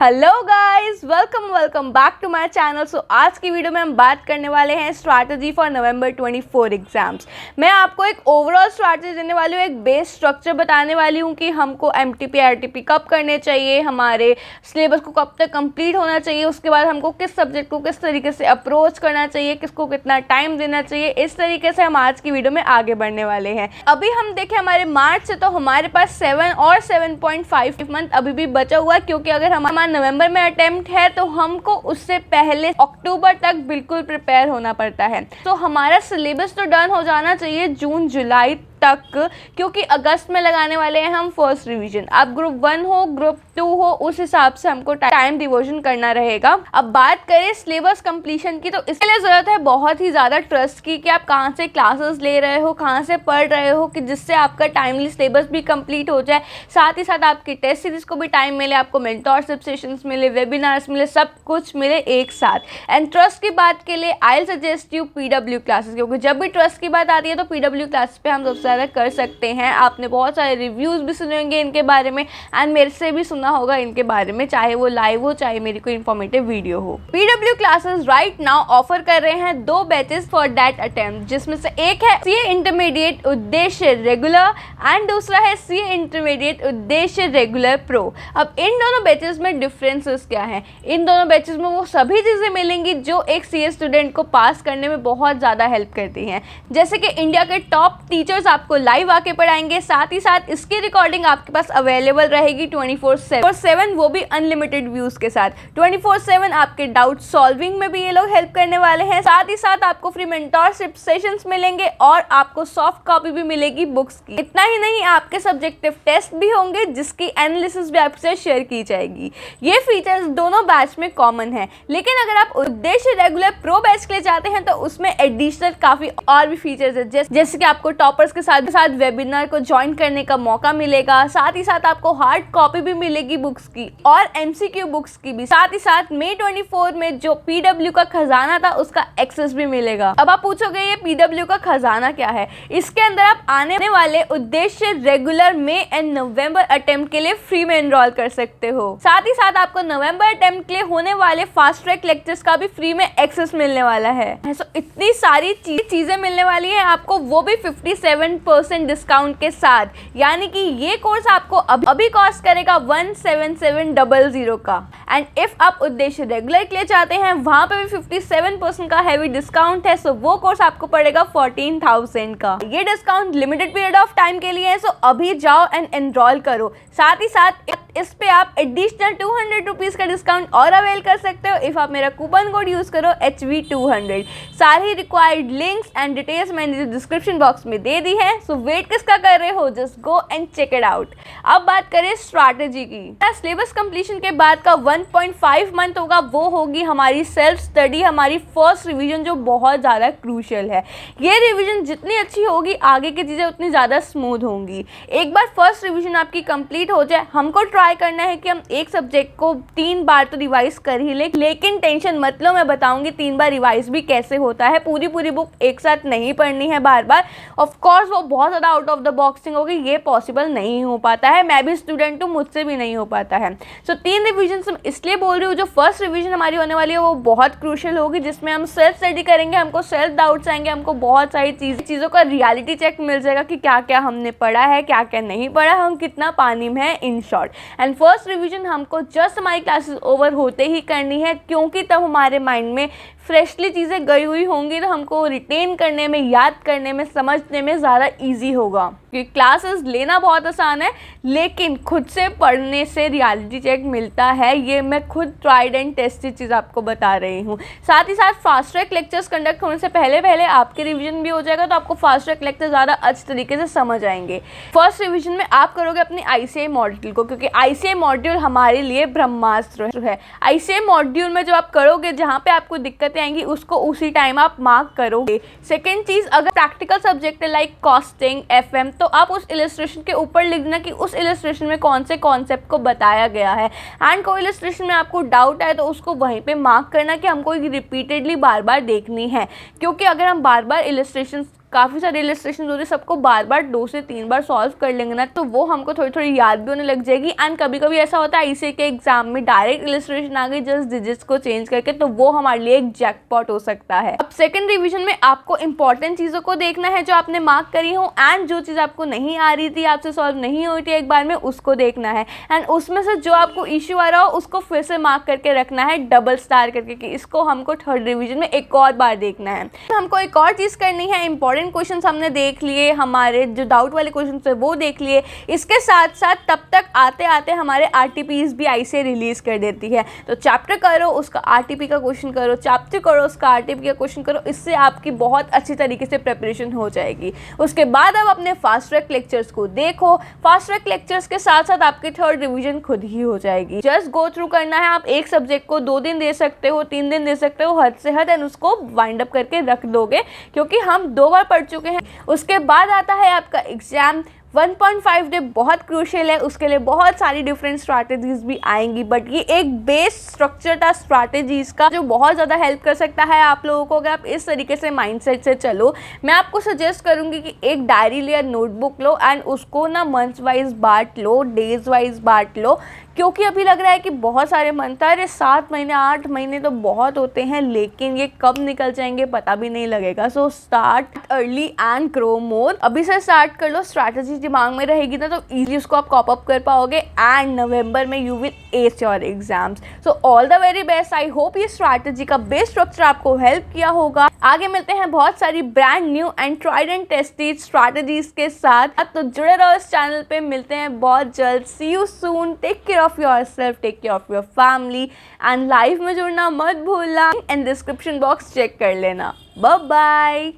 Hello guys, welcome back to my channel. So आज की video में हम बात करने वाले हैं स्ट्रैटेजी फॉर नवंबर 24 एग्जाम्स। मैं आपको एक ओवरऑल स्ट्रैटेजी देने वाली हूँ, एक बेस स्ट्रक्चर बताने वाली हूँ कि हमको एमटीपी आरटीपी कब करने चाहिए, हमारे सिलेबस को कब तक कंप्लीट होना चाहिए, उसके बाद हमको किस सब्जेक्ट को किस तरीके से अप्रोच करना चाहिए, किसको कितना टाइम देना चाहिए। इस तरीके से हम आज की वीडियो में आगे बढ़ने वाले हैं। अभी हम देखें हमारे मार्च से, तो हमारे पास 7 और 7.5 मंथ अभी भी बचा हुआ है, क्योंकि अगर हमारा नवंबर में अटेम्प्ट है तो हमको उससे पहले अक्टूबर तक बिल्कुल प्रिपेयर होना पड़ता है। तो हमारा सिलेबस तो डन हो जाना चाहिए जून जुलाई तक, क्योंकि अगस्त में लगाने वाले हैं हम फर्स्ट रिवीजन। अब ग्रुप 1 हो ग्रुप 2 हो, उस हिसाब से हमको टाइम डिवोशन करना रहेगा। अब बात करें सिलेबस कंप्लीशन की, तो इसके लिए ज़रूरत है बहुत ही ज़्यादा ट्रस्ट की, कि आप कहाँ से क्लासेस ले रहे हो, कहाँ से पढ़ रहे हो, कि जिससे आपका टाइमली सिलेबस भी कंप्लीट हो जाए, साथ ही साथ आपकी टेस्ट सीरीज को भी टाइम मिले, आपको मेंटोरशिप सेशंस मिले, वेबिनार्स मिले, सब कुछ मिले एक साथ। एंड ट्रस्ट की बात के लिए I suggest you PW classes, क्योंकि जब भी ट्रस्ट की बात आती है तो पीडब्ल्यू क्लासेस पे हम सबसे ज़्यादा कर सकते हैं। आपने बहुत सारे रिव्यूज़ भी सुने होंगे इनके बारे में, एंड मेरे से भी सुना होगा इनके बारे में, चाहे वो लाइव हो चाहे मेरी कोई इन्फॉर्मेटिव वीडियो हो। PW classes right now offer कर रहे हैं 2 बैचेस फॉर दैट अटेम्प्ट, जिसमें से एक है सीए इंटरमीडिएट उद्देश्य रेगुलर एंड दूसरा है सीए इंटरमीडिएट उद्देश्य रेगुलर प्रो। अब इन दोनों बैचेस में डिफरेंसेस क्या है? इन दोनों बैचेस में वो सभी चीज़ें मिलेंगी जो एक सीए स्टूडेंट को पास करने में बहुत ज़्यादा हेल्प करती हैं, जैसे कि इंडिया के टॉप टीचर्स आपको लाइव आके पढ़ाएंगे, साथ ही साथ इसकी रिकॉर्डिंग आपके पास अवेलेबल रहेगी 24/7, वो भी अनलिमिटेड व्यूज के साथ। 24/7 आपके डाउट सॉल्विंग में भी ये लोग हेल्प करने वाले हैं, साथ ही साथ आपको फ्री मेंटोरशिप सेशंस मिलेंगे और आपको सॉफ्ट कॉपी भी मिलेगी बुक्स की। इतना ही नहीं, आपके सब्जेक्टिव टेस्ट भी होंगे जिसकी एनालिसिस भी आपसे शेयर की जाएगी। ये फीचर्स दोनों बैच में कॉमन है, लेकिन अगर आप उद्देश्य रेगुलर प्रो बैच के लिए जाते हैं तो उसमें एडिशनल काफी और भी फीचर्स है, जैसे कि आपको टॉपर्स के साथ वेबिनार को ज्वाइन करने का मौका मिलेगा, साथ ही साथ आपको हार्ड कॉपी भी मिलेगी बुक्स की और एमसीक्यू बुक्स की भी, साथ ही साथ मई 24 में जो पीडब्ल्यू का खजाना था उसका एक्सेस भी मिलेगा। अब आप पूछोगे ये पीडब्ल्यू का खजाना क्या है? इसके अंदर आप आने वाले उद्देश्य रेगुलर में एंड नवंबर अटेम्प्ट के लिए फ्री में एनरोल कर सकते हो। साथ ही साथ आपको नवंबर अटेम्प्ट के लिए होने वाले फास्ट ट्रैक लेक्चर्स का भी फ्री में एक्सेस मिलने वाला है। सो इतनी सारी चीजें मिलने वाली है आपको, वो भी 57% डिस्काउंट के साथ। यानी कि ये कोर्स आपको अभी कॉस्ट करेगा 17700 का। एंड इफ आप उद्देश्य रेगुलर के लिए चाहते हैं, वहां पे भी 57% का हैवी डिस्काउंट है। सो वो कोर्स आपको पड़ेगा 14,000 का। ये discount limited period of time के लिए है, सो अभी जाओ एंड एनरोल करो। साथ ही साथ इस पे आप एडिशनल 200 रुपीज का डिस्काउंट और अवेल कर सकते हो इफ आप मेरा कूपन कोड यूज करो HV200। सारी रिक्वायर्ड लिंक्स एंड डिटेल्स मैंने डिस्क्रिप्शन बॉक्स में दे दी है, सो वेट किसका कर रहे हो, just go and check it out. अब बात करें स्ट्रैटेजी की। सिलेबस कंप्लीशन के बाद का 1.5 मंथ होगा, वो होगी हमारी सेल्फ स्टडी, हमारी फर्स्ट रिवीजन, जो बहुत ज़्यादा क्रूशियल है। ये रिवीजन जितनी अच्छी होगी, आगे की चीज़ें उतनी ज़्यादा स्मूथ होंगी। एक बार फर्स्ट रिवीजन आपकी कंप्लीट हो जाए, हमको ट्राई करना है कि हम एक सब्जेक्ट को 3 बार तो रिवाइज कर ही लेकिन टेंशन मत लो, मैं बताऊंगी 3 बार रिवाइज भी कैसे होता है। पूरी बुक एक साथ नहीं पढ़नी है बार बार। ऑफ कोर्स वो बहुत ज़्यादा आउट ऑफ द बॉक्सिंग होगी, ये पॉसिबल नहीं हो पाता है। मैं भी स्टूडेंट हूँ, मुझसे भी नहीं हो पाता है। सो 3 रिविजन इसलिए बोल रही हूँ। जो फर्स्ट रिविजन हमारी होने वाली है वो बहुत क्रूशियल होगी, जिसमें हम सेल्फ स्टडी करेंगे, हमको सेल्फ डाउट्स आएंगे, हमको बहुत सारी चीज़ों का रियलिटी चेक मिल जाएगा कि क्या क्या हमने पढ़ा है, क्या क्या नहीं पढ़ा, हम कितना पानी में है, in short. And first revision हमको जस्ट हमारी क्लासेस ओवर होते ही करनी है, क्योंकि तब हमारे माइंड में फ्रेशली चीज़ें गई हुई होंगी, तो हमको रिटेन करने में, याद करने में, समझने में ज़्यादा इजी होगा। क्योंकि क्लासेस लेना बहुत आसान है, लेकिन खुद से पढ़ने से रियलिटी चेक मिलता है। ये मैं खुद ट्राइड एंड टेस्टेड चीज़ आपको बता रही हूँ। साथ ही साथ फास्ट ट्रैक लेक्चर्स कंडक्ट होने से पहले आपके रिवीजन भी हो जाएगा, तो आपको फास्ट ट्रैक लेक्चर ज़्यादा अच्छे तरीके से समझ आएंगे। फर्स्ट रिवीजन में आप करोगे अपनी ICAI मॉड्यूल को, क्योंकि ICAI मॉड्यूल हमारे लिए ब्रह्मास्त्र है। ICAI मॉड्यूल में जो आप करोगे, जहाँ पे आपको दिक्कतें आएंगी, उसको उसी टाइम आप मार्क करोगे। सेकेंड चीज़, अगर प्रैक्टिकल सब्जेक्ट है लाइक कॉस्टिंग, FM, तो आप उस इलस्ट्रेशन के ऊपर लिख देना कि उस इलस्ट्रेशन में कौन से कॉन्सेप्ट को बताया गया है। एंड कोई इलस्ट्रेशन में आपको डाउट आए तो उसको वहीं पे मार्क करना कि हमको रिपीटेडली बार बार देखनी है, क्योंकि अगर हम बार बार इलस्ट्रेशन काफ़ी सारे इलस्ट्रेशन होते हैं, सबको बार बार 2 से 3 बार सॉल्व कर लेंगे ना तो वो हमको थोड़ी थोड़ी याद भी होने लग जाएगी। एंड कभी कभी ऐसा होता है ICA के एग्जाम में डायरेक्ट इलस्ट्रेशन आ गई जस्ट डिजिट्स को चेंज करके, तो वो हमारे लिए एक जैकपॉट हो सकता है। अब सेकंड रिवीजन में आपको इंपॉर्टेंट चीज़ों को देखना है जो आपने मार्क करी हो, एंड जो चीज़ आपको नहीं आ रही थी, आपसे सॉल्व नहीं हुई थी एक बार में, उसको देखना है। एंड उसमें से जो आपको इश्यू आ रहा हो उसको फिर से मार्क करके रखना है डबल स्टार करके कि इसको हमको थर्ड रिवीजन में एक और बार देखना है। हमको एक और चीज़ करनी है, इंपॉर्टेंट क्वेश्चन हमने देख लिए, हमारे जो डाउट वाले क्वेश्चन थे वो देख लिए, इसके साथ साथ तब तक आते आते हमारे RTPs भी ICA रिलीज कर देती है। तो चैप्टर करो उसका RTP का क्वेश्चन करो, चैप्टर करो उसका RTP का क्वेश्चन करो, इससे आपकी बहुत अच्छी तरीके से प्रिपरेशन हो जाएगी। उसके बाद आप अपने फास्ट ट्रैक लेक्चर्स को देखो, फास्ट ट्रैक लेक्चर्स के साथ साथ आपकी थर्ड रिवीजन खुद ही हो जाएगी। जस्ट गो थ्रू करना है। आप एक सब्जेक्ट को 2 दिन दे सकते हो, 3 दिन दे सकते हो, हद से हद, एंड उसको वाइंड अप करके रख दोगे क्योंकि हम 2 बार पढ़ चुके हैं। उसके बाद आता है आपका एग्जाम। 1.5 डे बहुत क्रूशियल है, उसके लिए बहुत सारी डिफरेंट स्ट्रैटेजीज भी आएंगी, बट ये एक बेस स्ट्रक्चर था स्ट्रैटेजीज का जो बहुत ज़्यादा हेल्प कर सकता है आप लोगों को अगर आप इस तरीके से माइंडसेट से चलो। मैं आपको सजेस्ट करूँगी कि एक डायरी लो या नोटबुक लो एंड उसको ना मंथ वाइज बांट लो, डेज वाइज बांट लो, क्योंकि अभी लग रहा है कि बहुत सारे मंथ है, अरे 7 महीने 8 महीने तो बहुत होते हैं, लेकिन ये कब निकल जाएंगे पता भी नहीं लगेगा। So start early and grow more. अभी से स्टार्ट कर लो, स्ट्रैटेजी दिमाग में रहेगी ना तो इजीली उसको आप कॉप अप कर पाओगे एंड नवंबर में you will S your exams. So all the very best. I hope ये स्ट्रैटेजी का बेस स्ट्रक्चर आपको हेल्प किया होगा। आगे मिलते हैं बहुत सारी brand new and tried and tested strategies के साथ, तो जुड़े रहो इस चैनल पे। मिलते हैं बहुत जल्द। See you soon. Take care of yourself, take care of your family and life में जुड़ना मत भूलना एंड डिस्क्रिप्शन बॉक्स चेक कर लेना। Bye bye.